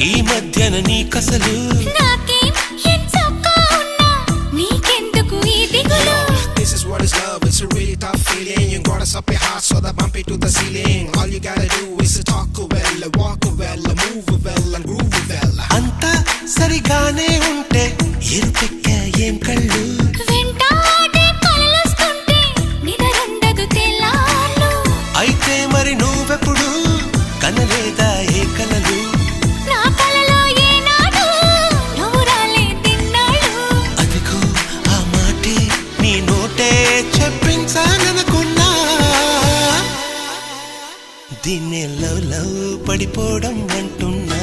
ఈ మధ్యన నీకసలు This is what is love, it's a really tough feeling. You got us up your heart so that bump it to the ceiling. All you gotta do is to talk well, walk well, move well and groove well. అంతా సరిగానే ఉంటే ఎరుపెక్క ఏం కళ్ళు అయితే మరి నువ్వెప్పుడు కనలేదా ఏ కలలు అదిగో ఆ మాటే నీ నోటే చెప్పించాలనుకున్నా దీన్నే లవ్ లవ్ పడిపోవడం అంటున్నా